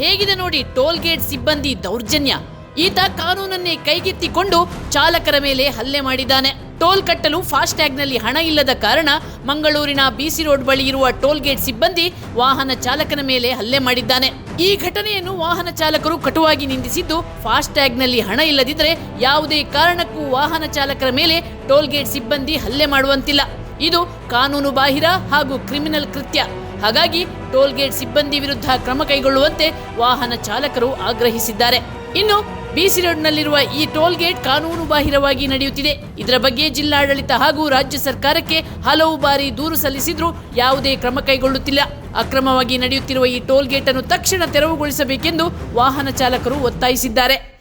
ಹೇಗಿದೆ ನೋಡಿ toll gate ಸಿಬ್ಬಂದಿ ದೌರ್ಜನ್ಯ. ಈತ ಕಾನೂನನ್ನೇ ಕೈಗೆತ್ತಿಕೊಂಡು ಚಾಲಕರ ಮೇಲೆ ಹಲ್ಲೆ ಮಾಡಿದ್ದಾನೆ. ಟೋಲ್ ಕಟ್ಟಲು ಫಾಸ್ಟ್ಯಾಗ್ನಲ್ಲಿ ಹಣ ಇಲ್ಲದ ಕಾರಣ ಮಂಗಳೂರಿನ ಬಿಸಿ ರೋಡ್ ಬಳಿ ಇರುವ ಟೋಲ್ ಗೇಟ್ ಸಿಬ್ಬಂದಿ ವಾಹನ ಚಾಲಕನ ಮೇಲೆ ಹಲ್ಲೆ ಮಾಡಿದ್ದಾನೆ. ಈ ಘಟನೆಯನ್ನು ವಾಹನ ಚಾಲಕರು ಕಟುವಾಗಿ ನಿಂದಿಸಿದ್ದು, ಫಾಸ್ಟ್ಯಾಗ್ನಲ್ಲಿ ಹಣ ಇಲ್ಲದಿದ್ದರೆ ಯಾವುದೇ ಕಾರಣಕ್ಕೂ ವಾಹನ ಚಾಲಕರ ಮೇಲೆ ಟೋಲ್ ಗೇಟ್ ಸಿಬ್ಬಂದಿ ಹಲ್ಲೆ ಮಾಡುವಂತಿಲ್ಲ. ಇದು ಕಾನೂನು ಬಾಹಿರ ಹಾಗೂ ಕ್ರಿಮಿನಲ್ ಕೃತ್ಯ. ಹಾಗಾಗಿ ಟೋಲ್ ಗೇಟ್ ಸಿಬ್ಬಂದಿ ವಿರುದ್ಧ ಕ್ರಮ ಕೈಗೊಳ್ಳುವಂತೆ ವಾಹನ ಚಾಲಕರು ಆಗ್ರಹಿಸಿದ್ದಾರೆ. ಇನ್ನು ಬಿಸಿ ರೋಡ್ನಲ್ಲಿರುವ ಈ ಟೋಲ್ ಗೇಟ್ ಕಾನೂನು ಬಾಹಿರವಾಗಿ ನಡೆಯುತ್ತಿದೆ. ಇದರ ಬಗ್ಗೆ ಜಿಲ್ಲಾಡಳಿತ ಹಾಗೂ ರಾಜ್ಯ ಸರ್ಕಾರಕ್ಕೆ ಹಲವು ಬಾರಿ ದೂರು ಸಲ್ಲಿಸಿದ್ರೂ ಯಾವುದೇ ಕ್ರಮ ಕೈಗೊಳ್ಳುತ್ತಿಲ್ಲ. ಅಕ್ರಮವಾಗಿ ನಡೆಯುತ್ತಿರುವ ಈ ಟೋಲ್ ಗೇಟ್ ಅನ್ನು ತಕ್ಷಣ ತೆರವುಗೊಳಿಸಬೇಕೆಂದು ವಾಹನ ಚಾಲಕರು ಒತ್ತಾಯಿಸಿದ್ದಾರೆ.